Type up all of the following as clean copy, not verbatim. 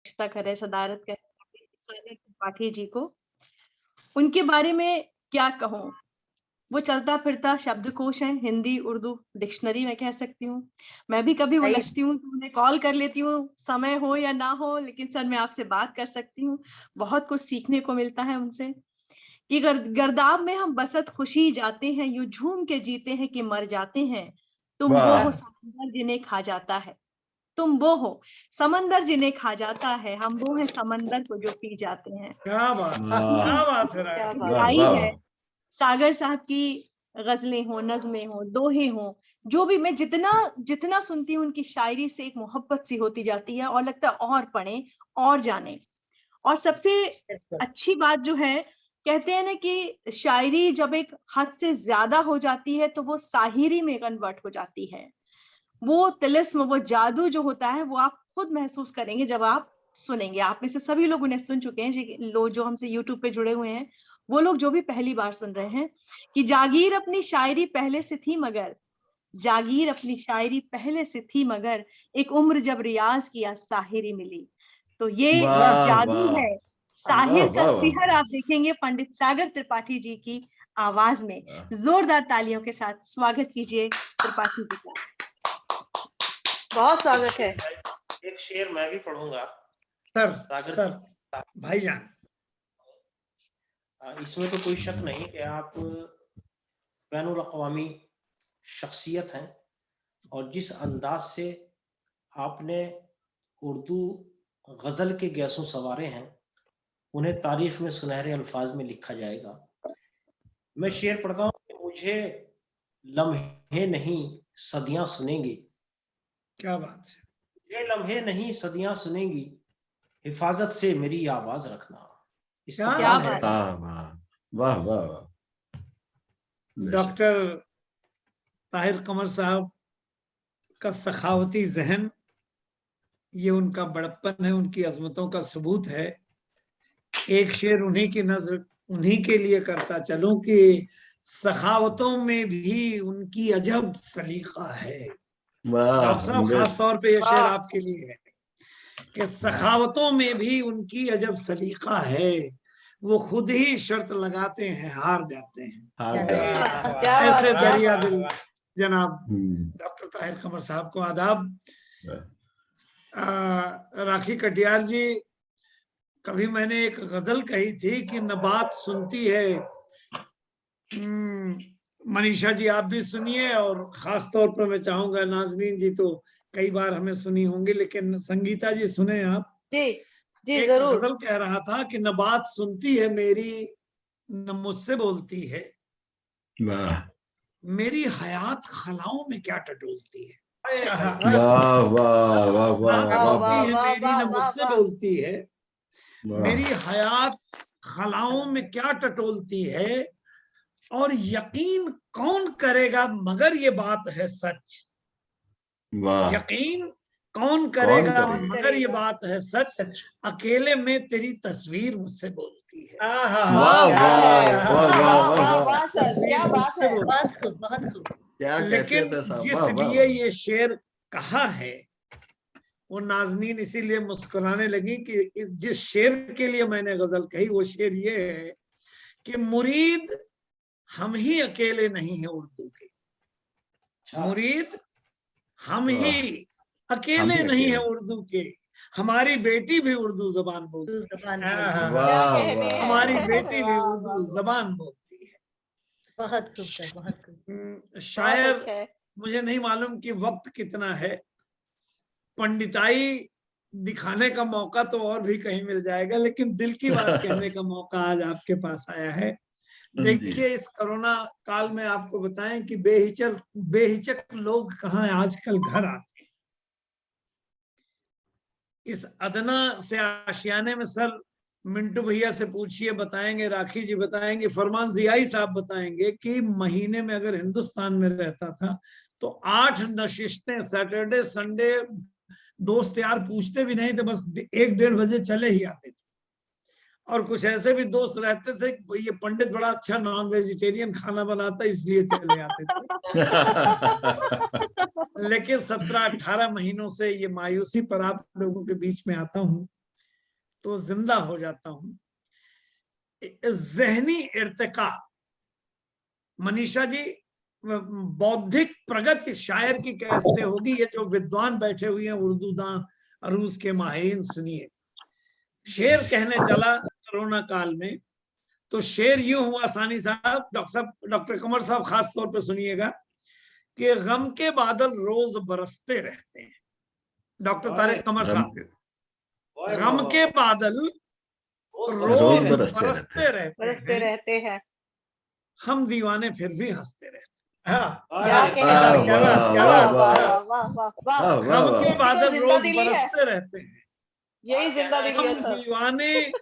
अध्यक्षता कर रहे, सदारत कर रहे सागर त्रिपाठी जी को। उनके बारे में क्या कहूँ? वो चलता-फिरता शब्दकोश है, हिंदी, उर्दू डिक्शनरी मैं कह सकती हूँ। मैं भी कभी सही उलझती हूँ तो उन्हें कॉल कर लेती हूँ, समय हो या ना हो, लेकिन सर मैं आपसे बात कर सकती हूँ। बहुत कुछ सीखने को मिलता है उनसे कि गर्दाब में हम बसत खुशी जाते हैं, यूँ झूम के जीते हैं कि मर जाते हैं। तुम वो हो वाह समंदर जिन्हें खा जाता है। तुम वो हो समंदर जिन्हें खा जाता है, हम वो हैं समंदर को जो पी जाते हैं। क्या बात है, वाह क्या बात है क्या राखी। बात वाह शायरी वाह है, सागर साहब की गज़लें हों, नज़्में हों, दोहे हों, जो भी मैं जितना जितना सुनती हूँ उनकी शायरी से एक मोहब्बत सी होती जाती है और लगता है और पढ़ें और जानें। और सबसे बिल्कुल। अच्छी बात जो है, कहते हैं ना कि शायरी जब एक हद से ज़्यादा हो जाती है तो वो साहिरी में कन्वर्ट हो जाती है। वो तिलिस्म, वो जादू जो होता है वो आप खुद महसूस करेंगे जब आप सुनेंगे। आप में से सभी लोग उन्हें सुन चुके हैं, लोग जो हमसे यूट्यूब पे जुड़े हुए हैं, वो लोग जो भी पहली बार सुन रहे हैं कि जागीर अपनी शायरी पहले से थी मगर जागीर अपनी शायरी पहले से थी मगर एक उम्र जब रियाज़ किया साहिरी मिली। तो ये वाह वाह जादू वाह है, वाह साहिर का वाह वाह सिहर आप देखेंगे पंडित सागर त्रिपाठी जी की आवाज़ में। वाह। ज़ोरदार तालियों के साथ स्वागत कीजिए त्रिपाठी जी का। बहुत स्वागत है। एक शेर मैं भी पढ़ूंगा सर सागर। सर भाईजान, इसमें तो कोई शक नहीं कि आप बैनुल अक़वामी शख्सियत हैं और जिस अंदाज से आपने उर्दू गज़ल के गैसों सवारे हैं, उन्हें तारीख में सुनहरे अल्फाज में लिखा जाएगा। मैं शेर पढ़ता हूँ कि मुझे लम्हे नहीं सदियां सुनेंगी, क्या बात है। ये लम्हे नहीं सदियां सुनेंगी, हिफाजत से मेरी आवाज रखना। क्या क्या इस्तक़बाल है बात है! वाह वाह वाह वाह वाह बेशक। डॉक्टर ताहिर कमर साहब का सखावती जहन, ये उनका बड़प्पन है, उनकी अजमतों का सबूत है। एक शेर उन्हीं की नजर उन्हीं के लिए करता चलूं कि सखावतों में भी उनकी अजब सलीका है। वाह डॉक्टर साहब, खास बेशक। तौर पे ये शेर वाह आपके लिए है कि सखावतों में भी उनकी अजब सलीका है, वो खुद ही शर्त लगाते हैं हार जाते हैं। हार क्या जाते हैं। बात क्या बात ऐसे क्या दरिया बात। दिल जनाब हम्म, डॉक्टर ताहिर कमर साहब को आदाब। वाह। राखी कटियार जी, कभी मैंने एक गजल कही थी कि नबात सुनती है। मनीषा जी आप भी सुनिए, और खास तौर पर मैं चाहूंगा नाजनीन जी तो कई बार हमें सुनी होंगी, लेकिन संगीता जी सुने आप। जी जी एक जरूर। गजल कह रहा था कि न बात सुनती है मेरी, न मुझसे बोलती है, वाह मेरी हयात खलाओं में क्या टटोलती है। वाह वाह वाह वाह बात वाह वाह सुनती वाह है वाह मेरी, वाह न वाह मुझसे वाह। बोलती है, वाह मेरी हयात खलाओं में क्या टटोलती है, और यकीन कौन करेगा मगर ये बात है सच। वाह। यकीन कौन कौन करेगा करेगा? मगर ये बात है सच, अकेले में तेरी तस्वीर मुझसे बोलती है। वाह क्या बात वाह है। वाह वाह वाह वाह वाह वाह। वाह सर, तस्वीर क्या बात मुझसे है। बोलती बहुत खूब बहुत खूब। क्या है। कैफियत लेकिन है साहब, जिस वाह वाह लिए वाह। ये शेर कहा है, वो नाजनीन इसीलिए मुस्कुराने लगी कि जिस शेर के लिए मैंने गजल कही वो शेर ये है कि मुरीद हम ही अकेले नहीं है उर्दू के, मुरीद हम वाह, ही हम अकेले ही नहीं है अकेले। उर्दू के, हमारी बेटी भी उर्दू जबान बोलती है, जुबान बोलती है। क्या वाह कहने वाह हमारी वाह हैं। बेटी भी वाह वाह उर्दू वाह। जबान बोलती है। बहुत खूब सर, बहुत खूब। बहुत शायर, अच्छा है। मुझे नहीं मालूम कि वक्त कितना है, पंडिताई दिखाने का मौका तो और भी कहीं मिल जाएगा, लेकिन दिल की बात कहने का मौका आज आपके पास आया है। जी देखिए, इस कोरोना काल में आपको बताएं कि बेहिचक बेहिचक लोग कहाँ आजकल घर आते हैं। इस अदना से आशियाने में सर मिंटू भैया से पूछिए, बताएंगे, राखी जी बताएंगे, फरमान जियाई साहब बताएंगे कि महीने में अगर हिंदुस्तान में रहता था तो 8 नशिस्तें, सैटरडे संडे, दोस्त यार पूछते भी नहीं थे, बस 1-1:30 बजे चले ही आते थे। और कुछ ऐसे भी दोस्त रहते थे कि ये पंडित बड़ा अच्छा नॉन वेजिटेरियन खाना बनाता है इसलिए चले आते थे। लेकिन 17-18 महीनों से ये मायूसी पर आप लोगों के बीच में आता हूं तो जिंदा हो जाता हूं। जहनी इर्तिका, मनीषा जी, बौद्धिक प्रगति शायर की कैसे होगी, ये जो विद्वान बैठे हुए हैं उर्दू दां अरूज के माहिरीन, सुनिए। शेर कहने चला कोरोना काल में, तो शेर यूं हुआ सानी साहब, डॉक्टर कमर साहब खास तौर पे सुनिएगा, कि गम के बादल रोज बरसते रहते हैं। डॉक्टर तारिक कमर साहब, गम के बादल रोज बरसते रहते हैं, हम दीवाने फिर भी हंसते रहते हैं। गम के बादल रोज बरसते रहते हैं, यही जिंदा दिली है हम सर। दीवाने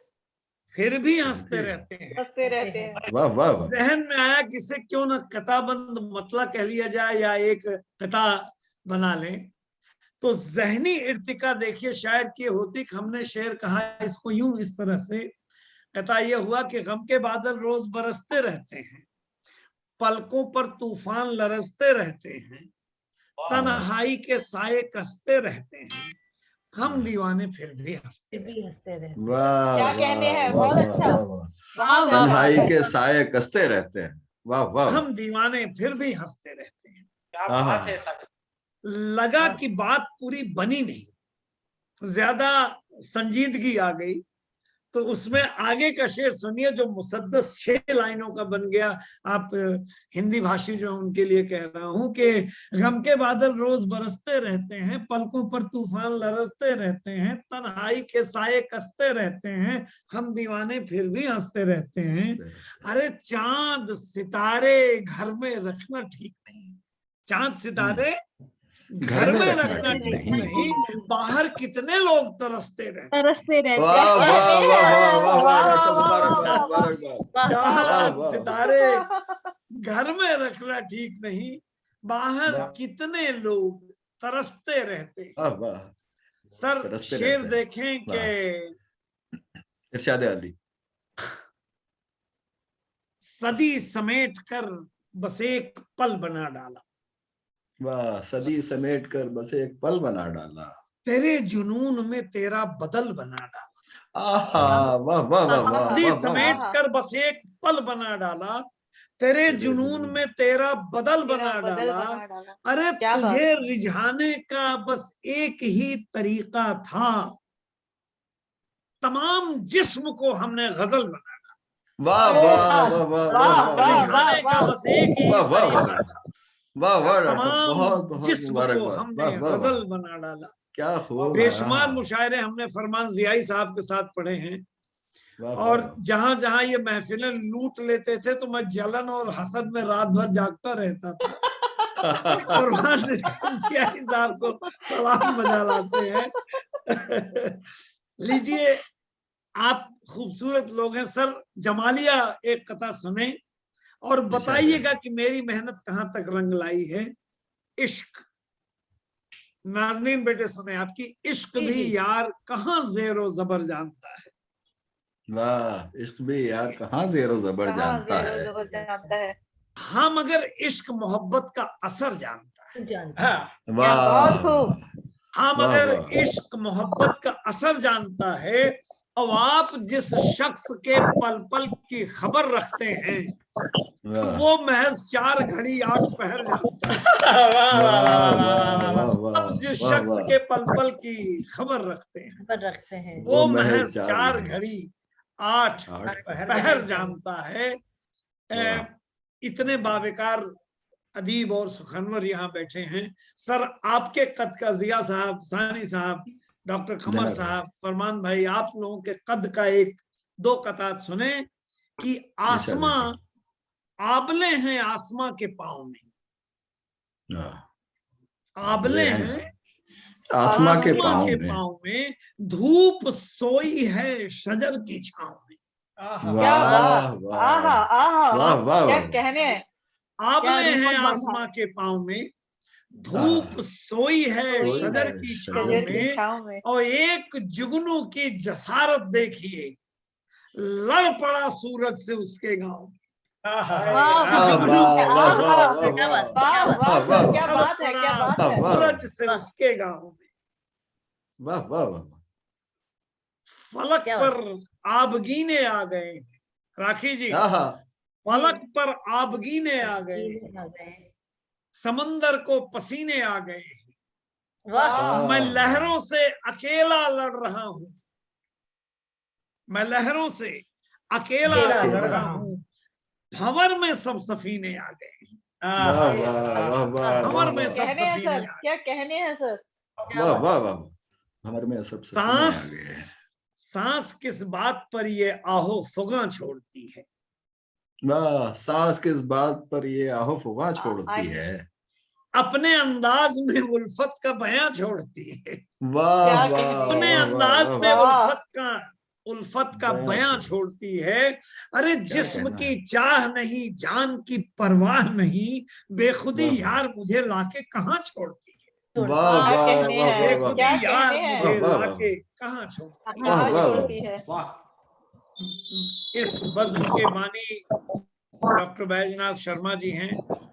फिर भी हंसते रहते हैं। हंसते रहते हैं। वाह वाह वाह। जहन में आया कि इसे क्यों ना कताबंद मतला कह लिया जाए या एक कथा बना लें। तो जहनी इर्तिका देखिए शायर की होती कि हमने शेर कहा इसको यूं इस तरह से, कथा ये हुआ कि गम के बादल रोज बरसते रहते हैं, पलकों पर तूफान लरसते रहते हैं, तन्हाई के साये कसते रहते हैं, हम दीवाने फिर भी हंसते भी हंसते रहते हैं। वाह क्या कहने हैं, वाह, बहुत वाह, अच्छा। वाह, वाह। वाह, तन्हाई वाह, के साये कसते रहते हैं। वाह वाह। हम दीवाने फिर भी हंसते रहते हैं। क्या बात है सर। लगा कि बात पूरी बनी नहीं, ज्यादा संजीदगी आ गई, तो उसमें आगे का शेर सुनिए जो मुसद्दस 6 लाइनों का बन गया। आप हिंदी भाषी जो उनके लिए कह रहा हूं कि गम के बादल रोज बरसते रहते हैं, पलकों पर तूफान लरसते रहते हैं, तन्हाई के साये कसते रहते हैं, हम दीवाने फिर भी हंसते रहते हैं। अरे चांद सितारे घर में रखना ठीक नहीं, चांद सितारे घर में रखना ठीक नहीं, बाहर कितने लोग तरसते रहते हैं। वाह वाह वाह वाह वाह वाह। सब मुबारकबाद मुबारकबाद। चांद वाह। सितारे घर में रखना ठीक नहीं, बाहर वाह। कितने लोग तरसते रहते हैं। वाह वाह। सर तरसते शेर रहते हैं। देखें कि इरशाद अली। सदी समेट कर बस एक पल बना डाला, वाह। सदी समेट कर बस एक पल बना डाला, तेरे जुनून में तेरा बदल बना डाला। आहा वाह वाह वाह वाह सदी वाह समेट वाह। कर बस एक पल बना डाला, तेरे जुनून में तेरा बदल बना डाला। अरे क्या बात तुझे रिझाने का बस एक ही तरीका था, तमाम जिस्म को हमने गजल बना डाला। वाह वाह वाह वाह वाह वाह। रिझाने का बस एक ही वाह वाह वाह। तरीका था, वाह वाह डॉक्टर साहब, तमाम बहुत बहुत जिस्म को मुबारकबाद। हमने वाह वाह वाह। गजल बना डाला। क्या खूब। बेशुमार हाँ। मुशायरे हमने फरमान जियाई साहब के साथ पढ़े हैं, वाह और वाह। जहां जहां ये महफिलें लूट लेते थे तो मैं जलन और हसद में रात भर जागता रहता था। फरमान जियाई साहब को सलाम बजा लाते हैं। लीजिए, आप खूबसूरत लोग हैं सर, जमालिया एक कथा सुने और बताइएगा कि मेरी मेहनत कहां तक रंग लाई है। इश्क, नाज़नीन बेटे सुने आपकी, इश्क भी यार कहाँ जेरो जबर जानता है। वाह। इश्क भी यार कहाँ जेरो जबर जानता है। हाँ, मगर इश्क मोहब्बत का असर जानता है। वाह। हाँ, वाह, मगर वाह। इश्क मोहब्बत का असर जानता है। अब आप जिस शख्स के पल पल की खबर रखते हैं, तो वाह। वो महज 4 घड़ी 8 पहर जानता है। वाह वाह वाह अब जिस वाह शख्स वाह। के पल पल की खबर रखते हैं, वो महज 4 घड़ी 8 पहर जानता है। इतने बावेकार अदीब और सुखनवर यहाँ बैठे हैं। सर आपके कद का जिया साहब, सानी साहब, डॉक्टर खमर साहब, फरमान भाई, आप लोगों के कद का 1-2 कतार सुने कि आसमां आबले हैं आसमां के पाँव में, आबले हैं आसमां के पाँव में, धूप सोई है शजर की छांव में। वाह वाह वाह। क्या कहने हैं। आबले हैं आसमां के पाँव में, धूप सोई है शजर की छांव में, और एक जुगनू की जसारत देखिए, लड़ पड़ा सूरज से उसके गांव में। सूरज से उसके गांव में। वाह वाह वाह। फलक क्या पर आबगीने आ गए। राखी जी, हाँ फलक पर आबगीने आ गए, समंदर को पसीने आ गए, वाह मैं लहरों से अकेला लड़ रहा हूं, मैं लहरों से अकेला अकेला लड़ लड़ रहा रहा हूं, भंवर में सब सफीने आ गए, वाह वाह वाह वाह भंवर में वाह सब कहने हैं सफीने सर, आ क्या कहने हैं सर? वाह वाह वाह, हमारे में सब सपने आ सांस गए। सांस किस बात पर ये आहो फुगा छोड़ती है, वाह, सांस किस बात पर ये आहो फुगा छोड़ती है। अपने अंदाज में उल्फत का बयां छोड़ती है, वाह क्या वाह कहने हैं? अपने वाह अंदाज वाह में वाह। उल्फत का बयां बयां छोड़- छोड़ती है। अरे क्या जिस्म कहना की है। चाह नहीं, जान की परवाह नहीं, बेखुदी वाह। यार मुझे लाके कहाँ छोड़ती है, वाह क्या वाह कहने वाह हैं? वाह वाह बेखुदी क्या यार कहने हैं? मुझे वाह, वाह, लाके कहाँ छोड़ती वाह, कहाँ वाह, छोड़ती है? वाह। है। इस बज़्म के बानी डॉक्टर बैजनाथ शर्मा जी हैं,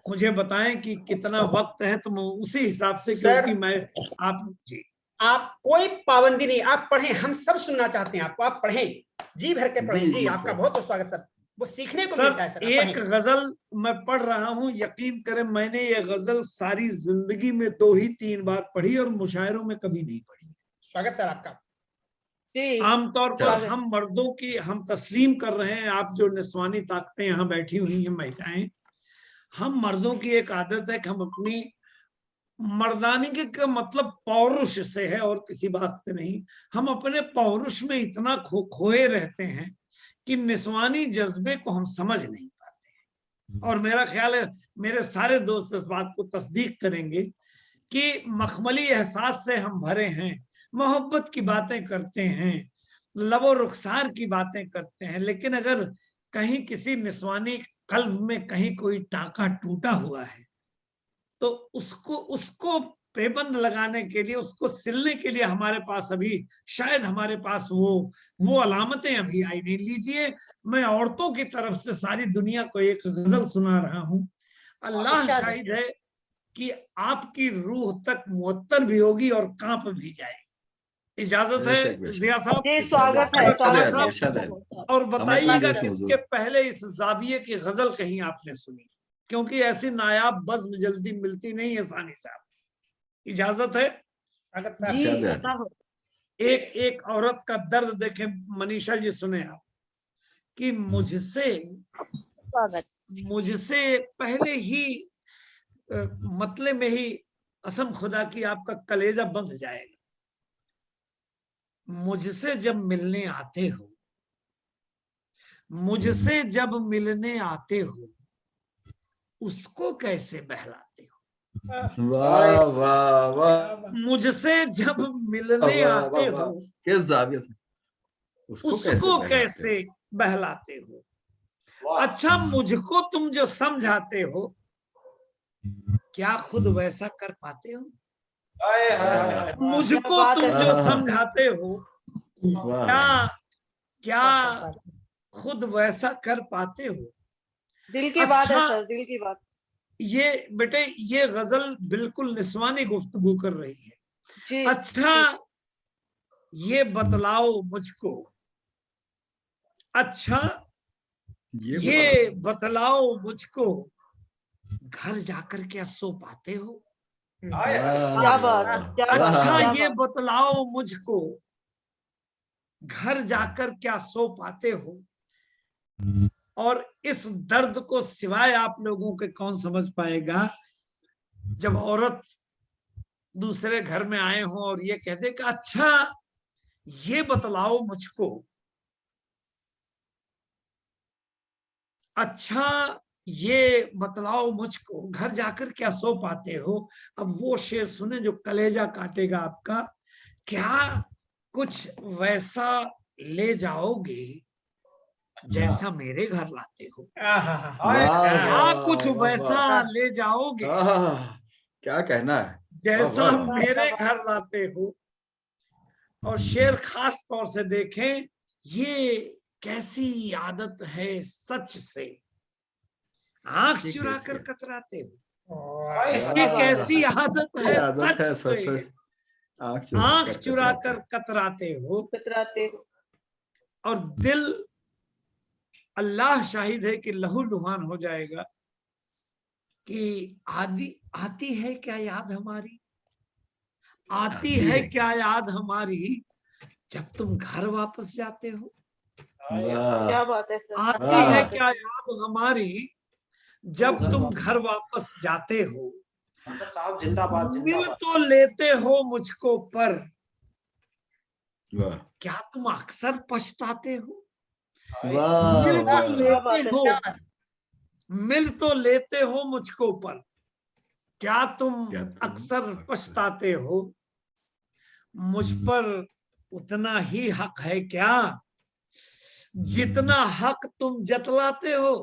मुझे बताएं कि कितना वक्त है, तो मैं उसी हिसाब से, सर, क्योंकि मैं आप जी आप कोई पाबंदी नहीं, आप पढ़ें, हम सब सुनना चाहते हैं आपको, आप पढ़ें, जी भर के पढ़ें। जी, जी जी, आपका पढ़ें। बहुत बहुत स्वागत सर, वो सीखने को मिलता है सर, सर। आप एक पढ़ें। गजल मैं पढ़ रहा हूं, यकीन करें मैंने ये गजल सारी जिंदगी में 2 ही 3 बार पढ़ी और मुशायरों में कभी नहीं पढ़ी। स्वागत सर आपका। जी आमतौर पर स्वागत। हम मर्दों की हम तस्लीम कर रहे हैं, आप जो निस्वानी ताकतें यहाँ बैठी हुई हैं महिलाएं, हम मर्दों की एक आदत है कि हम अपनी मर्दानी के का मतलब पौरुष से है और किसी बात से नहीं, हम अपने पौरुष में इतना खोए रहते हैं कि निस्वानी जज्बे को हम समझ नहीं पाते हैं। और मेरा ख्याल है मेरे सारे दोस्त इस बात को तस्दीक करेंगे कि मखमली एहसास से हम भरे हैं, मोहब्बत की बातें करते हैं, लबो रुखसार की बातें करते हैं, लेकिन अगर कहीं किसी निस्वानी कल्ब में कहीं कोई टाका टूटा हुआ है तो उसको पेबंद लगाने के लिए, उसको सिलने के लिए हमारे पास अभी शायद हमारे पास वो अलामतें अभी आई नहीं। लीजिए, मैं औरतों की तरफ से सारी दुनिया को एक गजल सुना रहा हूं। अल्लाह शाहिद है कि आपकी रूह तक मुअत्तर भी होगी और कांप भी जाएगी। इजाजत है बेशक, बेशक। जिया साहब? जी स्वागत है, इरशाद स्वागत है, है। इरशाद है। और बताइएगा हमें किसके पहले इस जाविये की गजल कहीं आपने सुनी, क्योंकि ऐसी नायाब बज़्म जल्दी मिलती नहीं है। सानी साहब, इजाजत है? स्वागत सर। जी इरशाद है। पता हो। एक औरत का दर्द देखें, मनीषा जी सुने आप, कि मुझसे पहले ही मतले में ही कसम खुदा की आपका कलेजा बंध जाएगा। मुझसे जब मिलने आते हो, मुझसे जब मिलने आते हो, उसको कैसे बहलाते हो। वाह वाह वाह, मुझसे जब मिलने वाह, आते वाह, हो, किस जाविये से उसको बहलाते कैसे बहलाते हो। अच्छा, मुझको तुम जो समझाते हो, क्या खुद वैसा कर पाते हो। मुझको क्या बात तुम है जो सर। समझाते हो, वाह क्या खुद वैसा कर पाते हो। दिल की बात है अच्छा, सर, दिल की बात। ये बेटे, ये गजल बिल्कुल निस्वानी गुफ्तगू कर रही है। जी अच्छा, ये बतलाओ मुझको, अच्छा ये बतलाओ मुझको, घर जाकर क्या सो पाते हो। क्या बात, क्या बात, अच्छा, क्या ये बात। बतलाओ मुझको, घर जाकर क्या सो पाते हो। और इस दर्द को सिवाय आप लोगों के कौन समझ पाएगा, जब औरत दूसरे घर में आए हो और ये कहते कि अच्छा ये बतलाओ मुझको, अच्छा ये बतलाओ मुझको, घर जाकर क्या सो पाते हो। अब वो शेर सुने जो कलेजा काटेगा आपका। क्या कुछ वैसा ले जाओगे जैसा मेरे घर लाते हो। क्या कुछ वैसा ले जाओगे क्या कहना है, जैसा वाह, वाह। मेरे घर लाते हो। और शेर खास तौर से देखें, ये कैसी आदत है सच से आंख चुरा कर कतराते हो। ये कैसी आदत है सच से आंख चुरा कर कतराते हो। कतराते हो। और दिल अल्लाह शाहिद है कि लहू लुहान हो जाएगा कि आती है क्या याद हमारी, आती है क्या याद हमारी जब तुम घर वापस जाते हो। क्या बात है सर, आती है क्या याद हमारी जब तुम घर वापस जाते हो। साहब जिंदाबाद मिल जिंदाबाद। तो लेते हो मुझको पर वाह क्या तुम अक्सर पछताते हो। वाह मिल तो वाह लेते हो, मिल तो लेते हो मुझको पर क्या तुम क्या तुम अक्सर पछताते हो। मुझ पर उतना ही हक है क्या जितना हक तुम जतलाते हो।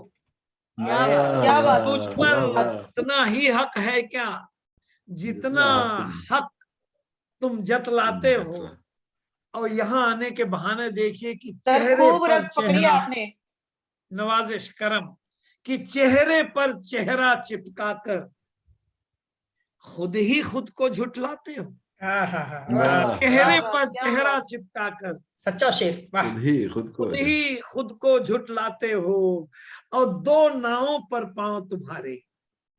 क्या बात, मुझ पर उतना ही हक है क्या जितना हक तुम जतलाते हो। और यहाँ आने के बहाने देखिए कि सर चेहरे खूब पर रख पकड़ी चेहरा, आपने। नवाजिश करम कि चेहरे पर चेहरा चिपका कर खुद ही खुद को झुठलाते हो। चेहरे पर चेहरा चिपका कर सच्चा शेर, वाह। खुद ही खुद को झुठलाते हो और दो नावों पर पांव तुम्हारे।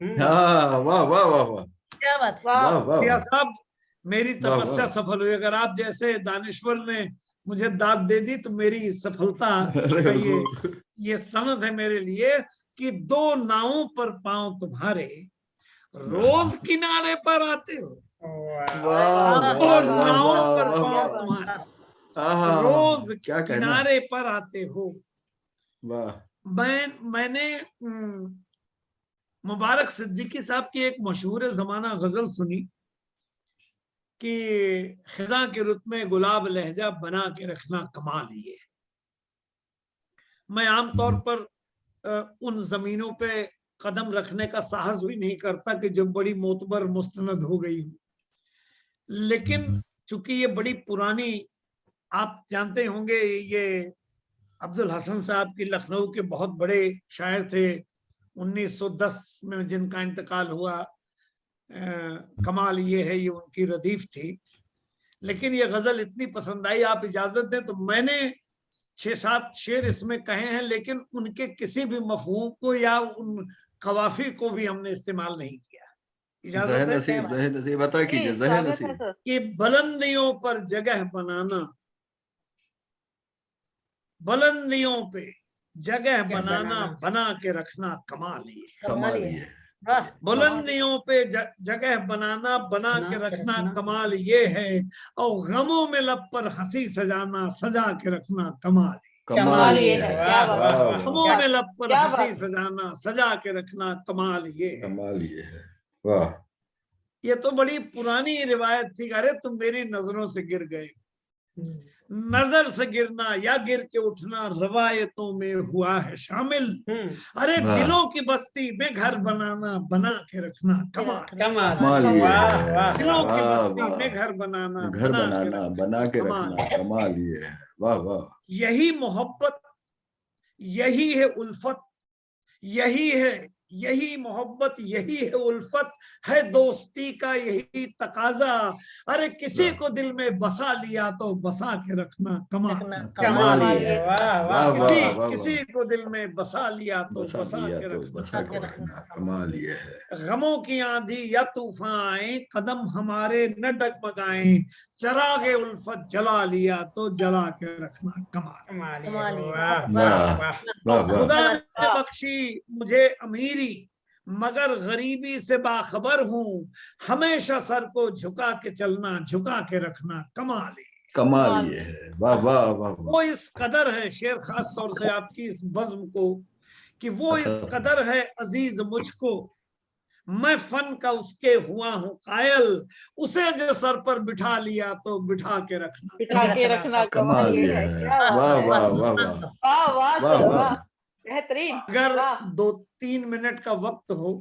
वाह वाह वाह वाह, क्या बात, वाह वाह दिया वाह। साहब मेरी तपस्या सफल हुई। अगर आप जैसे दानिश्वर ने मुझे दाद दे दी तो मेरी सफलता का ये सनद है मेरे लिए कि दो नावों पर पांव तुम्हारे रोज किनारे पर आते हो। दो नावों पर पांव तुम्हारे रोज किनारे पर आते हो। मैंने मुबारक सिद्दीकी साहब की एक मशहूर जमाना गजल सुनी कि खिजा के रुत में गुलाब लहजा बना के रखना कमाल ये। मैं आमतौर पर उन जमीनों पे कदम रखने का साहस भी नहीं करता कि जो बड़ी मोतबर मुस्तनद हो गई हूँ, लेकिन चूंकि ये बड़ी पुरानी, आप जानते होंगे ये अब्दुल हसन साहब की लखनऊ के बहुत बड़े शायर थे 1910 में जिनका इंतकाल हुआ। कमाल ये है ये उनकी रदीफ थी। लेकिन ये गजल इतनी पसंद आई, आप इजाजत दें तो मैंने 6-7 शेर इसमें कहे हैं, लेकिन उनके किसी भी मफहूम को या उन कवाफी को भी हमने इस्तेमाल नहीं किया। इजाजत है बता कीजिए। कि बुलंदियों पर जगह बनाना, बुलंदियों पे जगह बनाना बना के रखना कमाल ये। बुलंदियों पे जगह बनाना बना के रखना कमाल ये है। और गमों में लब पर हंसी सजाना सजा के रखना कमाल ये है। गमों में लब पर हंसी सजाना सजा के रखना कमाल ये है। वाह, ये तो बड़ी पुरानी रिवायत थी। अरे तुम मेरी नजरों से गिर गए, नजर से गिरना या गिर के उठना रवायतों में हुआ है शामिल। अरे दिलों की बस्ती में घर बनाना बना के रखना कमाल है। दिलों की बस्ती में घर बनाना बना के रखना कमाल ये है। वाह वाह, यही मोहब्बत, यही है उल्फत, यही मोहब्बत, यही है उल्फत, है दोस्ती का यही तकाजा। अरे किसी को दिल में बसा लिया तो बसा के रखना कमाल है। किसी को दिल में बसा लिया तो बसा के रखना कमाल ये है। गमों की आंधी या तूफान आए कदम हमारे न डगमगाए, चरागे उल्फत जला लिया तो जला के रखना कमाल। खुदा ने बख्शी मुझे अमीरी मगर गरीबी से बाखबर हूँ, हमेशा सर को झुका के चलना झुका के रखना कमाल ये है। वाह वाह वाह, वो इस कदर है शेर, खास तौर से आपकी इस बज़्म को, कि वो इस कदर है अजीज मुझको, मैं फन का उसके हुआ हूँ कायल, उसे जो सर पर बिठा लिया तो बिठा के रखना कमाल ये है। वाह वाह वाह वाह, बेहतरीन। अगर 2-3 मिनट का वक्त हो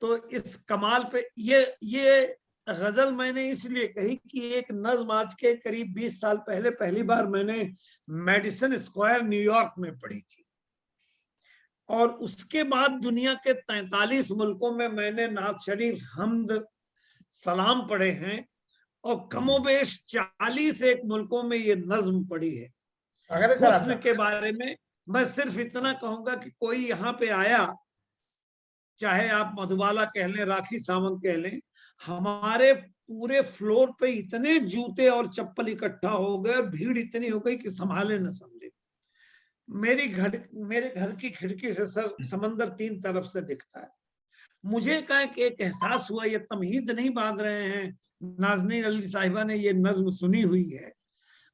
तो इस कमाल पे ये गजल मैंने इसलिए कही कि एक नज्म आज के करीब 20 साल पहले पहली बार मैंने मेडिसन स्क्वायर न्यूयॉर्क में पढ़ी थी, और उसके बाद दुनिया के 43 मुल्कों में मैंने नात शरीफ, हम्द, सलाम पढ़े हैं, और कमोबेश 41 मुल्कों में ये नज्म पढ़ी है। अगर सर हुस्न के बारे में मैं सिर्फ इतना कहूंगा कि कोई यहाँ पे आया, चाहे आप मधुबाला कह लें, राखी सावंत कह लें, हमारे पूरे फ्लोर पे इतने जूते और चप्पल इकट्ठा हो गए और भीड़ इतनी हो गई कि संभाले न समझे। मेरे घर की खिड़की से सर समंदर 3 तरफ से दिखता है। मुझे का एक एहसास हुआ, ये तमहीद नहीं बांध रहे हैं, नाज़नीन अली साहिबा ने ये नज्म सुनी हुई है,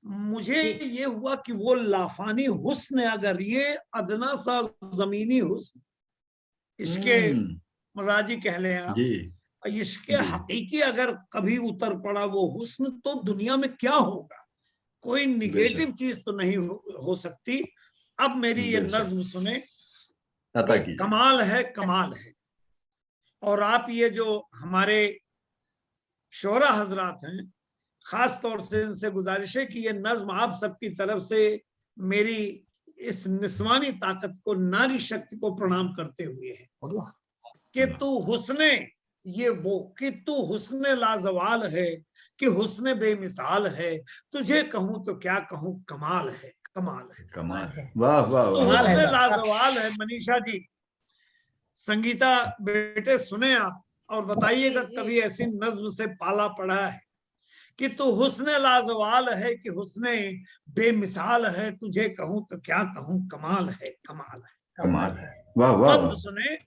मुझे ये हुआ कि वो लाफानी हुस्न, अगर ये अदना सा जमीनी हुस्न, इसके मजाजी कह लें आप, इसके हकीकी अगर कभी उतर पड़ा वो हुस्न, तो दुनिया में क्या होगा। कोई निगेटिव चीज तो नहीं हो सकती। अब मेरी ये नज्म सुने, कमाल है, कमाल है। और आप ये जो हमारे शोरा हजरात हैं, खास तौर से इनसे गुजारिश है कि ये नज्म आप सबकी तरफ से मेरी इस निस्वानी ताकत को, नारी शक्ति को प्रणाम करते हुए है कि तू हुस्ने, ये वो कि तू हुस्ने लाजवाल है, कि हुस्ने बेमिसाल है, तुझे कहूं तो क्या कहूं, कमाल है, कमाल है, कमाल है। वाह वाह तो वाह, हुस्ने लाजवाल है। मनीषा जी, संगीता बेटे सुने आप और बताइएगा कभी ऐसी नज्म से पाला पड़ा है कि तू हुस्ने लाजवाल है, कि हुस्ने बेमिसाल है, तुझे कहूं तो क्या कहूं, कमाल है, कमाल है, कमाल है। वाह वाह, बंद सुने,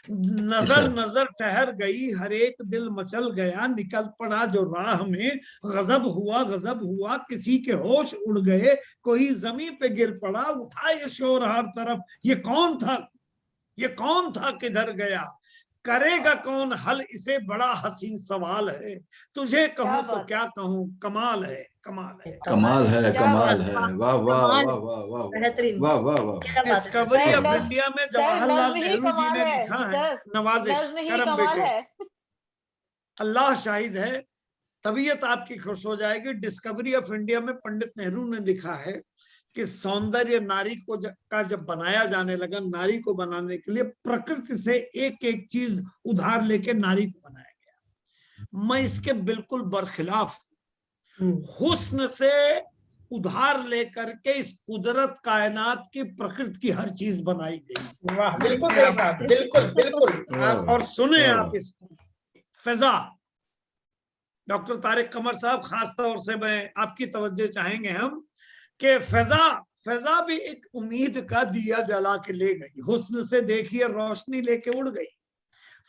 नजर नजर ठहर गई, हर एक दिल मचल गया, निकल पड़ा जो राह में, गजब हुआ, किसी के होश उड़ गए, कोई जमीन पे गिर पड़ा, उठा ये शोर हर तरफ, ये कौन था, किधर गया, करेगा कौन हल इसे, बड़ा हसीन सवाल है, तुझे कहूं तो क्या कहूं, कमाल है, कमाल है, कमाल है, कमाल है। वाह वाह वाह वाह वाह, बेहतरीन, वाह वाह वाह। डिस्कवरी ऑफ इंडिया में जवाहरलाल नेहरू जी ने लिखा है, नवाजिश करम बेटे, अल्लाह शाहिद है, तबीयत आपकी खुश हो जाएगी। डिस्कवरी ऑफ इंडिया में पंडित नेहरू ने लिखा है कि सौंदर्य नारी को जब बनाया जाने लगा, नारी को बनाने के लिए प्रकृति से एक एक चीज उधार लेके नारी को बनाया गया। मैं इसके बिल्कुल बरखिलाफ हूं। हुस्न से उधार लेकर के इस कुदरत कायनात की, प्रकृति की हर चीज बनाई गई। वाह, बिल्कुल सही साहब, बिल्कुल बिल्कुल। और सुने आप इसको, फिजा, डॉक्टर तारिक कमर साहब, खास तौर से मैं आपकी तवज्जो चाहेंगे हम कि फिजा भी एक उम्मीद का दिया जला के ले गई, हुस्न से देखिए रोशनी लेके उड़ गई।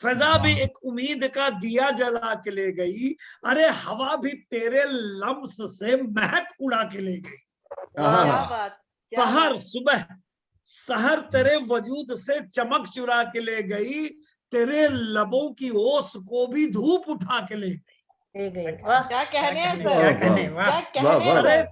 फिजा भी एक उम्मीद का दिया जला के ले गई, अरे हवा भी तेरे लम्स से महक उड़ा के ले गई। क्या बात, सहर सुबह सहर तेरे वजूद से चमक चुरा के ले गई, तेरे लबों की ओस को भी धूप उठा के ले गई। क्या कहने हैं सर, क्या कहने हैं। अरे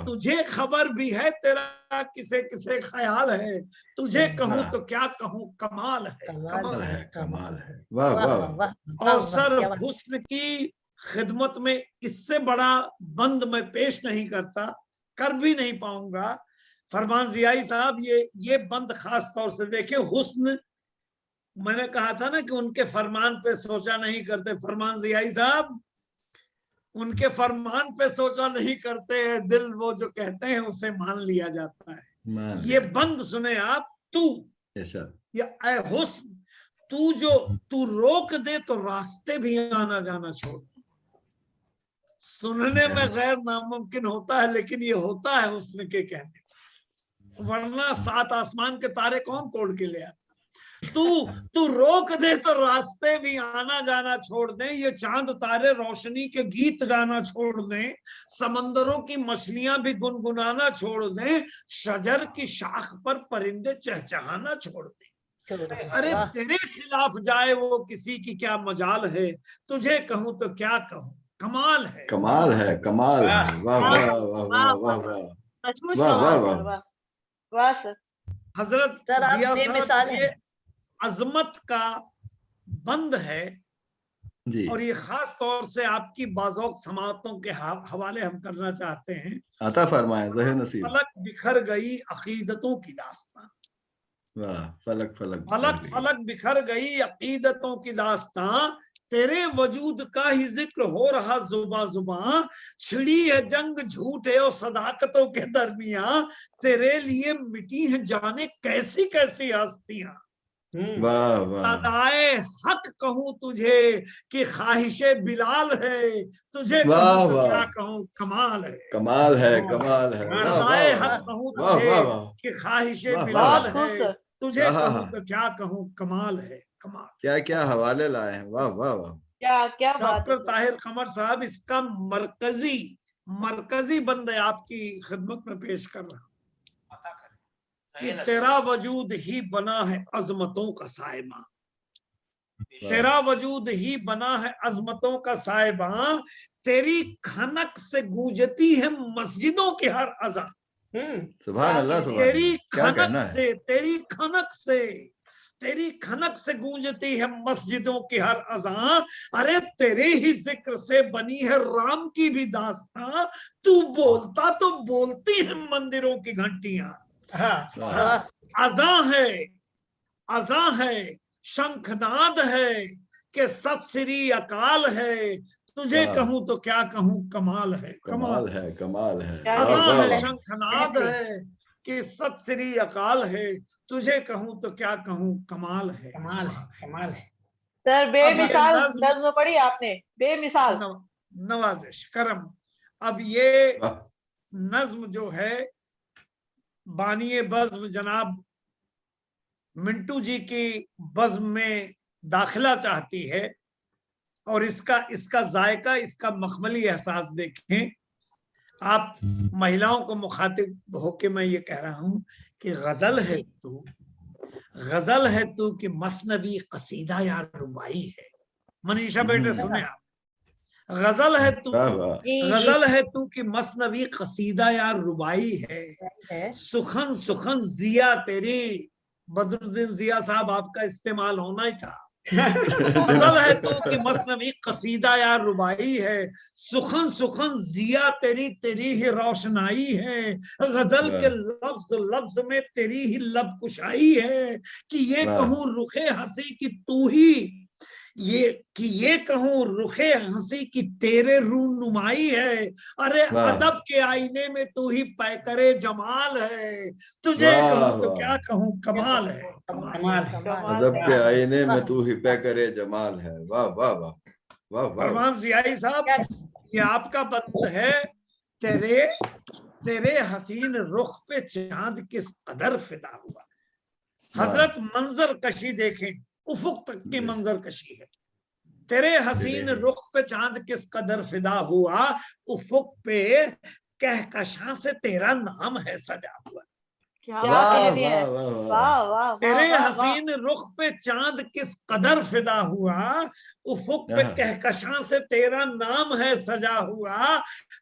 तुझे खबर भी है, तेरा किसे किसे ख्याल है, तुझे कहूं तो क्या कहूं, कमाल है, कमाल है, कमाल है। वाह वाह। और सर हुस्न की खिदमत में इससे बड़ा बंद मैं पेश नहीं करता, कर भी नहीं पाऊंगा। फरमान जियाई साहब, ये बंद खास तौर से देखे, हुस्न, मैंने कहा था ना कि उनके फरमान पे सोचा नहीं करते, फरमान जियाई साहब उनके फरमान पे सोचा नहीं करते हैं, दिल वो जो कहते हैं उसे मान लिया जाता है। ये बंद सुने आप, तू या ऐ हुस्न, तू रोक दे तो रास्ते भी आना जाना छोड़। सुनने में गैर नामुमकिन होता है, लेकिन ये होता है हुस्न के कहने, वरना 7 आसमान के तारे कौन तोड़ के ले आता। तू रोक दे तो रास्ते भी आना जाना छोड़ दें, ये चांद तारे रोशनी के गीत गाना छोड़ दें, समंदरों की मछलियां भी गुनगुनाना छोड़ दें, शजर की शाख पर परिंदे चहचहाना छोड़ दें। अरे तेरे खिलाफ जाए वो किसी की क्या मजाल है, तुझे कहूं तो क्या कहूं, कमाल है, कमाल है, कमाल है। वाह वाह वाह वाह वाह वाह, सचमुच वाह वाह कमाल वाह। वाह सर, हजरत सर, आप जिया बेमिसाल साहब, हैं। ये अजमत का बंद है जी, और ये खास तौर से आपकी बाज़ौक़ समाअतों के हवाले हम करना चाहते हैं। अता फरमाए ज़हर नसीब। फलक बिखर गई अकीदतों की दास्तां, वाह, फलक फलक फलक फलक बिखर गई अकीदतों की दास्तां, तेरे वजूद का ही जिक्र हो रहा जुबा जुबा, छिड़ी है जंग झूठे और सदाकतों के दरमियां, तेरे लिए मिटी है जाने कैसी कैसी हस्तियां। वाह वाह अदाए हक कहूँ तुझे कि ख्वाहिशे बिलाल है, तुझे वाह कहूँ तो वाह क्या कहूँ कमाल है। कमाल है कमाल है वाह वाह अदाए वाह हक कहूँ वाह तुझे वाह वाह कि ख्वाहिशे वाह, बिलाल बहुत खूब है, सर। तुझे हाँ, कहूँ हाँ। तो क्या कहूँ कमाल है कमाल। क्या क्या हवाले लाए हैं वाह वाह वाह। क्या क्या बात है डॉक्टर सर। ताहिर कमर साहब इसका मरकजी बंद आपकी खिदमत में पेश कर रहा हूं पता करें कि तेरा वजूद ही बना है अजमतों का साहिबा, तेरा वजूद ही बना है अजमतों का साहिबा, तेरी खनक से गूंजती है मस्जिदों की हर अज़ान, सुभान अल्लाह सुभान तेरी अल्लाह, क्या खनक कहना है। से तेरी खनक से गूंजती है मस्जिदों की हर अज़ान, अरे तेरे ही जिक्र से बनी है राम की भी दास्तां, तू बोलता तो बोलती है मंदिरों की घंटियां। अज़ां है शंखनाद है कि सत श्री अकाल है, तुझे कहूं तो क्या कहूं कमाल है कमाल है कमाल है क्या वाह अज़ां वाह है वाह। शंखनाद है कि सत श्री अकाल है, तुझे कहूं तो क्या कहूं कमाल है कमाल है कमाल है। सर अब ये बेमिसाल नज्म पढ़ी आपने, बेमिसाल। नवाजिश करम। अब ये वाह नज्म जो है बानिए बज़्म जनाब मिंटू जी की बज़्म में दाखिला चाहती है, और इसका जायका, इसका मखमली एहसास देखें आप। महिलाओं को मुखातिब होके मैं ये कह रहा हूं कि गजल है तू कि मसनवी कसीदा या रुबाई है। मनीषा बेटे सुने आप, गजल है तू, वाह वाह गजल है तू कि मसनवी कसीदा या रुबाई है, सुखन सुखन जिया तेरी, बदरुद्दीन जिया साहब आपका इस्तेमाल होना ही था। गजल है तू कि मसनवी कसीदा या रुबाई है, सुखन सुखन जिया तेरी तेरी ही रोशनाई है, गजल के लफ्ज लफ्ज में तेरी ही लब कुशाई है, कि ये कहूँ रुखे हंसी की तू ही, ये कहूँ रुखे हंसी की तेरे रूनुमाई है, अरे अदब के आईने में तू ही पैकरे जमाल है, तुझे कहूँ तो क्या कहूँ कमाल है कमाल है। अदब के आईने में तू ही पैकरे जमाल है वाह वाह वाह वाह वाह। फरमान जियाई साहब ये आपका बंद है, तेरे हसीन रुख पे चांद किस कदर फिदा हुआ। हजरत मंजर कशी देखें, उफुक तक की मंजर कशी है। तेरे हसीन रुख पे चांद किस कदर फिदा हुआ, उफुक पे कहकशां से तेरा नाम है सजा हुआ। क्या कह रहे हैं, वाह वाह। तेरे हसीन रुख पे चांद किस कदर फिदा हुआ, उफुक पे कहकशां से तेरा नाम है सजा हुआ,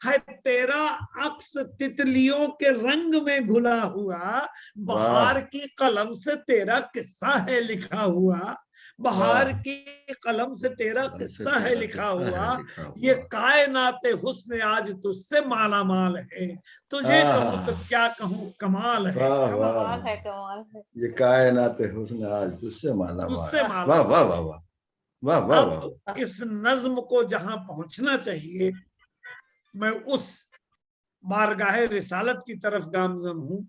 है तेरा अक्स तितलियों के रंग में घुला हुआ, बहार की कलम से तेरा किस्सा है लिखा हुआ, बहार की कलम से तेरा किस्सा है लिखा हुआ, ये कायनाते हुस्न आज तुझसे माला माल है, तुझे कहूँ तो क्या कहूँ कमाल है कमाल है कमाल है। ये कायनाते हुस्न आज तुझसे माला माल। वाह वाह वाह वाह वाह वाह वाह। इस नज्म को जहां पहुंचना चाहिए, मैं उस बारगाहे रिसालत की तरफ गामजन हूं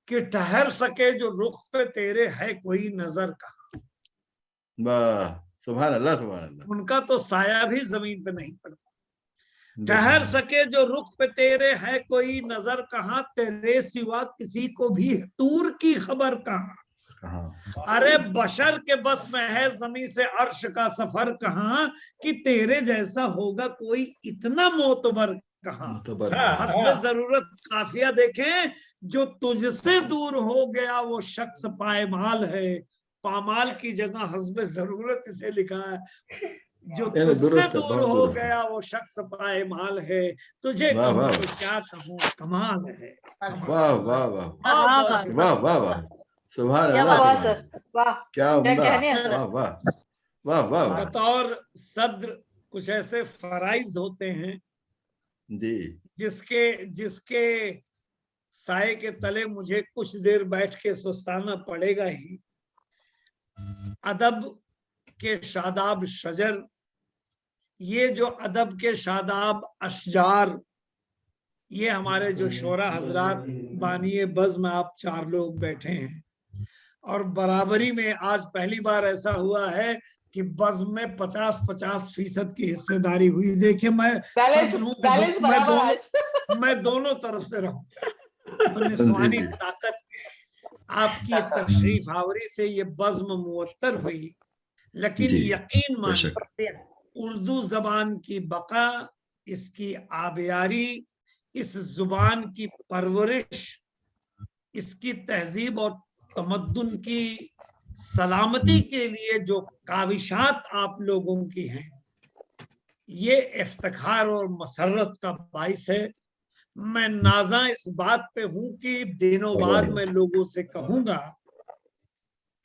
कि ठहर सके जो रुख पे तेरे है कोई नजर कहाँ। वाह सुभान अल्लाह सुभान अल्लाह। उनका तो साया भी जमीन पे नहीं पड़ता। ठहर सके जो रुख पे तेरे है कोई नजर कहाँ, तेरे सिवा किसी को भी दूर की खबर कहाँ। अरे बशर के बस में है जमीन से अर्श का सफर कहाँ, कि तेरे जैसा होगा कोई इतना मोतबर कहाँ। हस्बे जरूरत काफिया देखें, जो तुझसे दूर हो गया वो शख्स पायमाल है, पामाल की जगह हस्बे जरूरत इसे लिखा है, जो तुझसे दूर हो गया वो शख्स पायमाल है, तुझे कहूँ तो क्या कहूँ कमाल है। वाह वाह वाह वाह वाह वाह सुभान अल्लाह क्या उम्दा वाह वाह वाह वाह। बतौर सद्र कुछ ऐसे फराइज होते हैं जी, जिसके साए के तले मुझे कुछ देर बैठ के सुस्ताना पड़ेगा ही। अदब के शादाब शजर ये जो अदब के शादाब अशजार, ये हमारे जो शोरा हजरात बानिए बज़्म आप 4 लोग बैठे हैं, और बराबरी में आज पहली बार ऐसा हुआ है कि बज़्म में 50-50% की हिस्सेदारी हुई। देखिए मैं मैं दोनों तरफ से रहूं, निस्वानी ताकत आपकी तशरीफ आवरी से ये बज़्म मुअत्तर हुई। लेकिन यकीन मानिए उर्दू जबान की बका, इसकी आबियारी, इस जुबान की परवरिश, इसकी तहजीब और तमद्दुन की सलामती के लिए जो काविशात आप लोगों की हैं, ये इफ्तिखार और मसरत का बाइस है। मैं नाज़ा इस बात पे हूं कि दिनों बाद मैं लोगों से कहूंगा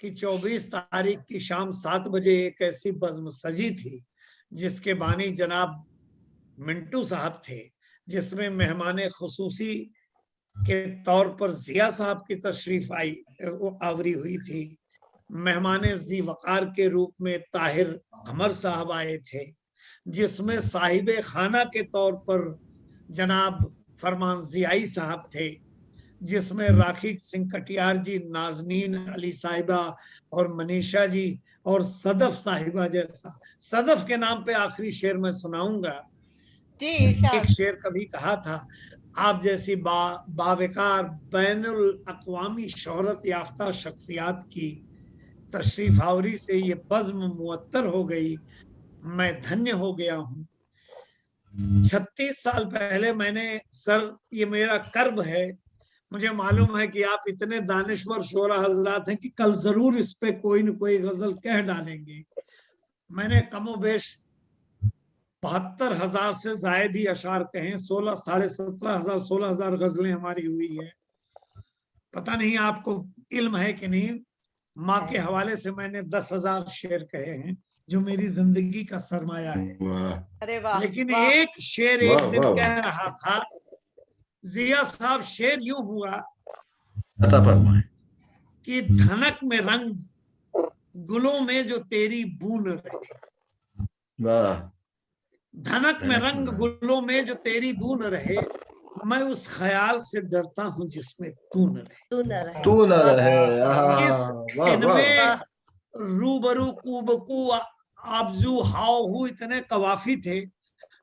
कि 24 तारीख की शाम 7 बजे एक ऐसी बज़्म सजी थी जिसके बानी जनाब मिंटू साहब थे, जिसमें मेहमान खुसूसी के तौर पर जिया साहब की तशरीफ आवरी हुई थी। मेहमान ज़ी वक़ार के रूप में ताहिर कमर साहब आए थे, जिसमें साहिब खाना के तौर पर जनाब फरमान ज़ियाई साहब थे, जिसमें राखी सिंह कटियार जी, नाजनीन अली साहिबा और मनीषा जी और सदफ साहिबा जैसा। सदफ के नाम पे आखिरी शेर मैं सुनाऊंगा। एक शेर कभी कहा था, आप जैसी बावेकार बैनुल अक़वामी शोहरत याफ्ता शख्सियात की तशरीफ आवरी से ये बज़्म मुअत्तर हो गई, मैं धन्य हो गया हूँ। 36 साल पहले मैंने, सर ये मेरा कर्ब है, मुझे मालूम है कि आप इतने दानिश्वर शोरा हजरात हैं कि कल जरूर इस पे कोई न कोई गजल कह डालेंगे। मैंने कमोबेश 72,000 से जायद ही अशार कहे, 17,500 16,000 गजलें हमारी हुई है। पता नहीं आपको इल्म है कि नहीं, माँ के हवाले से मैंने 10,000 शेर कहे हैं, जो मेरी जिंदगी का सरमाया है। अरे वाह, लेकिन एक शेर एक दिन कह रहा था, जिया साहब, शेर यूं हुआ कि धनक में रंग गुलों में जो तेरी बून रहे, धनक में रंग गुलों में जो तेरी बून रहे, मैं उस ख्याल से डरता हूँ जिसमें तू न रहे। तू न रहे। इनमें रूबरू कूबकू आबजू हाव हूँ इतने कवाफी थे,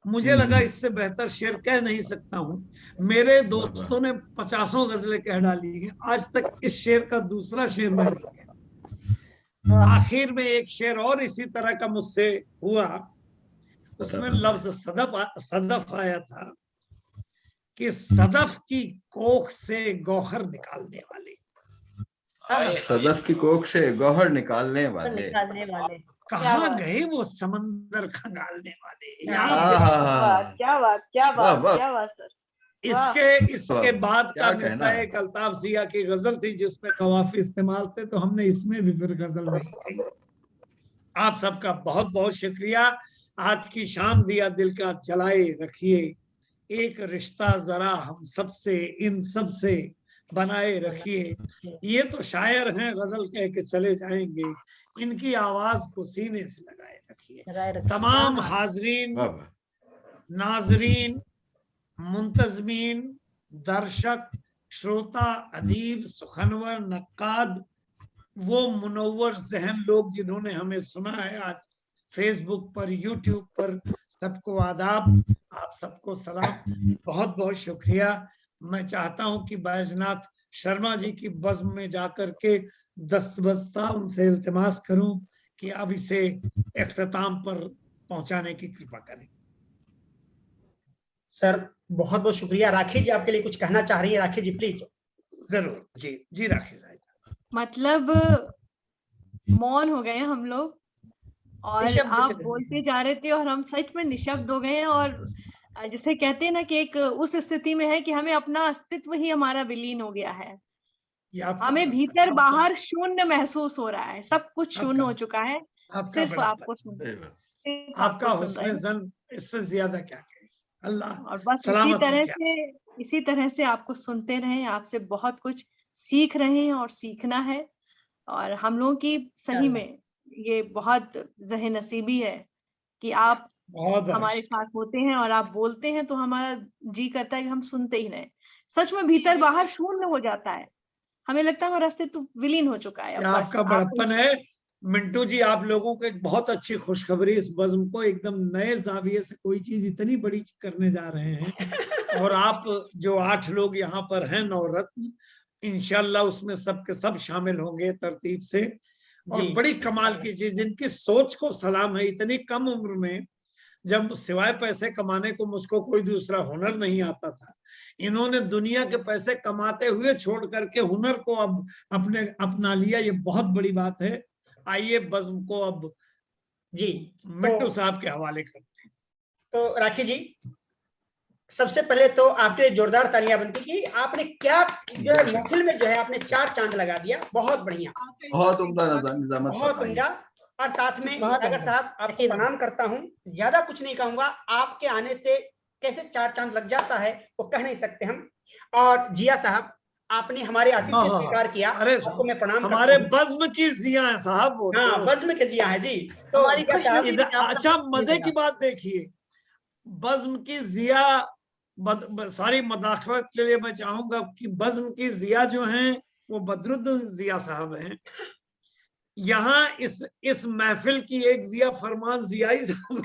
मुझे लगा इससे बेहतर शेर कह नहीं सकता हूँ। मेरे दोस्तों ने 50 गजलें कह डाली हैं, आज तक इस शेर का दूसरा शेर मैं नहीं कहा। आखिर में एक शेर और इसी तरह का मुझसे हुआ, उसमें लफ्ज सदफ आया था कि सदफ की कोख से गौहर निकालने वाले, सदफ की कोख से गौहर निकालने वाले, कहाँ गए वो समंदर खंगालने वाले। क्या बात सर। इसके बाद का मिसरा एक अल्ताफ जिया की गजल थी जिसमें कवाफी इस्तेमाल थे, तो हमने इसमें भी फिर गजल नहीं कही। आप सबका बहुत बहुत शुक्रिया। आज की शाम दिया दिल का जलाए रखिए, एक रिश्ता जरा हम सबसे इन सब से बनाए रखिए। ये तो शायर हैं, गजल कह के चले जाएंगे, इनकी आवाज को सीने से लगाए रखिए। तमाम हाजरीन, नाजरीन, मुंतजमीन, दर्शक, श्रोता, अदीब, सुखनवर, नक्काद, वो मुनव्वर जहन लोग जिन्होंने हमें सुना है आज फेसबुक पर, यूट्यूब पर, सबको आदाब, आप सबको सलाम, बहुत बहुत शुक्रिया। मैं चाहता हूं कि बैजनाथ शर्मा जी की बज़्म में जाकर के दस्तबस्ता उनसे इल्तिमास करूं कि अब इसे इख्तिताम पर पहुंचाने की कृपा करें। सर बहुत बहुत शुक्रिया। राखी जी आपके लिए कुछ कहना चाह रही है? राखी जी प्लीज। जरूर जी, जी राखी साहब। मतलब मौन हो गए हम लोग, और आप बोलते जा रहे थे और हम सच में निशब्द हो गए हैं। और जिसे कहते हैं ना कि एक उस स्थिति में है कि हमें अपना अस्तित्व ही हमारा विलीन हो गया है, हमें भीतर बाहर शून्य महसूस हो रहा है, सब कुछ शून्य हो चुका है, सिर्फ आपको सुन, आपका हुस्न ज़न, इससे ज्यादा क्या कहें। अल्लाह और बस इसी तरह से आपको सुनते रहें, आपसे बहुत कुछ सीख रहे हैं और सीखना है। और हम लोगों की सही में ये बहुत ज़हे नसीबी है कि आप बहुत हमारे साथ होते हैं और आप बोलते हैं तो हमारा जी करता है कि हम सुनते ही रहें। सच में भीतर बाहर शून्य हो जाता है, हमें लगता है हमारा अस्तित्व विलीन हो चुका है। अब बस आपका बड़प्पन है मिंटू जी। आप लोगों को एक बहुत अच्छी खुशखबरी, इस बज़्म को एकदम नए जाविये से कोई चीज इतनी बड़ी करने जा रहे हैं। और आप जो 8 लोग यहाँ पर हैं नवरत्न, इंशाल्लाह उसमें सबके सब शामिल होंगे तरतीब से। और बड़ी कमाल की चीज, जिनकी सोच को सलाम है, इतनी कम उम्र में, जब सिवाय पैसे कमाने को मुझको कोई दूसरा हुनर नहीं आता था, इन्होंने दुनिया के पैसे कमाते हुए छोड़ करके हुनर को अब अपने अपना लिया। ये बहुत बड़ी बात है। आइए बज़्म को अब जी मिंटू साहब के हवाले करते हैं। तो राखी जी, सबसे पहले तो आपके जोरदार तालियां बनती कि आपने क्या जो है महफिल में जो है आपने 4 चांद लगा दिया। बहुत बढ़िया, बहुत उम्दा निजामत, बहुत उम्दा। और साथ में सागर साहब आपको प्रणाम करता हूँ। ज्यादा कुछ नहीं कहूंगा, आपके आने से कैसे 4 चांद लग जाता है वो कह नहीं सकते हम। और जिया साहब, आपने हमारे आतिथ्य स्वीकार किया, आपको मैं प्रणाम करता हूं। हमारे बज़्म की जिया है साहब वो। हाँ, बज़्म की जिया है जी। तो अच्छा, मजे की बात देखिए, बज़्म की जिया, सारी मदाखलत के लिए मैं चाहूंगा कि बज़्म की जिया जो हैं वो बदरुद्दीन जिया साहब हैं। यहाँ इस महफिल की एक जिया फरमान जियाई साहब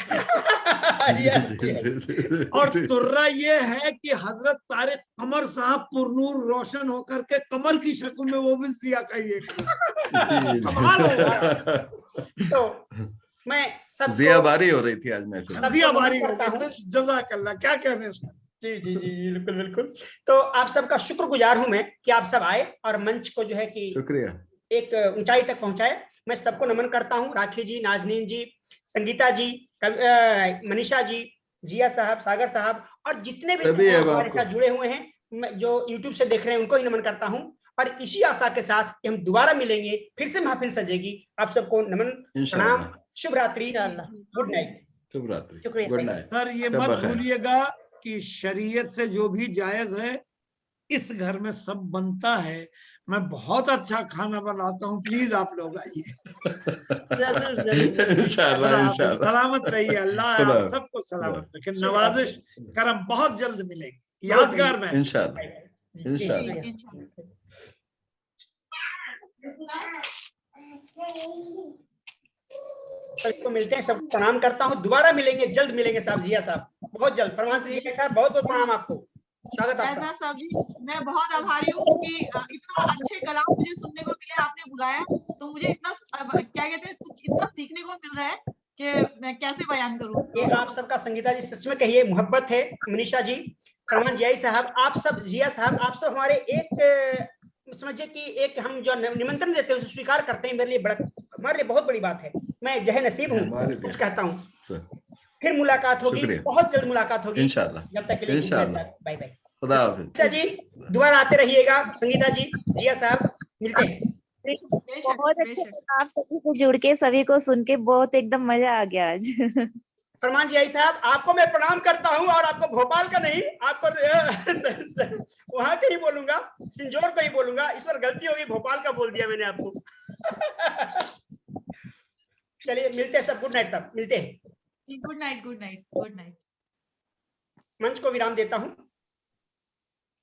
और तुर्रा ये है कि हजरत तारिक कमर साहब पुरनूर रोशन होकर के कमर की शक्ल में वो भी जिया का ही एक तो मैं सब जियाबारी हो रही थी आज महफिल, जियाबारी हो रही। जज़ाकल्लाह, क्या कह रहे हैं सर? जी जी जी बिल्कुल बिल्कुल। तो आप सबका शुक्रगुजार हूं मैं कि आप सब आए और मंच को जो है कि शुक्रिया, एक ऊंचाई तक पहुंचाए। मैं सबको नमन करता हूं, राखी जी, नाजनीन जी, संगीता जी, मनीषा जी, जिया साहब, सागर साहब, और जितने भी हमारे साथ जुड़े हुए हैं जो यूट्यूब से देख रहे हैं उनको ही नमन करता हूं। और इसी आशा के साथ कि हम दोबारा मिलेंगे, फिर से महफिल सजेगी। आप सबको नमन, प्रणाम, शुभ रात्रि, गुड नाइट। शुभ रात्रि, गुड नाइट। सर ये मत भूलिएगा कि शरीयत से जो भी जायज है इस घर में सब बनता है। मैं बहुत अच्छा खाना बनाता हूँ, प्लीज आप लोग आइए। इंशाल्लाह, इंशाल्लाह। सलामत रहिए, अल्लाह आप सबको सलामत रखे, नवाजिश करम बहुत जल्द मिलेगी, यादगार में इंशाल्लाह, इंशाल्लाह। सबको मिलते हैं, सब प्रणाम करता हूँ, दोबारा मिलेंगे, जल्द मिलेंगे साहब, जिया साहब, बहुत जल्द। फरमान साहब बहुत बहुत प्रणाम आपको, स्वागत आपका। साहब जी, मैं बहुत आभारी हूँ कि इतना अच्छे कलाम मुझे सुनने को मिले, आपने बुलाया तो मुझे इतना क्या कहते हैं कुछ इतना सीखने को मिल रहा है कि मैं कैसे बयान करूँ। ये आप सबका संगीता जी सच में कहिए मोहब्बत है। मनीषा जी, फरमान जियाई साहब, आप सब, जिया साहब, आप सब हमारे एक समझिए कि एक हम जो निमंत्रण देते हैं उसे स्वीकार करते हैं, मेरे लिए बड़ा, हमारे लिए बहुत बड़ी बात है। मैं जहे नसीब हूँ, कुछ कहता हूँ। फिर मुलाकात होगी, बहुत जल्द मुलाकात होगी इंशाल्लाह। जब तक के लिए इंशाल्लाह, बाय बाय, खुदा हाफिज़ जी। दोबारा आते रहिएगा, संगीता जी, जिया साहब, मिलते हैं। बहुत अच्छे, आप सभी को जुड़ के, सभी को सुन के बहुत एकदम मजा आ गया आज। फरमान जियाई साहब, आपको मैं प्रणाम करता हूं, और आपको भोपाल का नहीं, आपको वहां का ही बोलूंगा, सिंजोर का ही बोलूंगा। इस बार गलती होगी, भोपाल का बोल दिया मैंने आपको। चलिए मिलते हैं सब, गुड नाइट साहब, मिलते हैं। Good night, good night, good night. मंच को विराम देता हूं।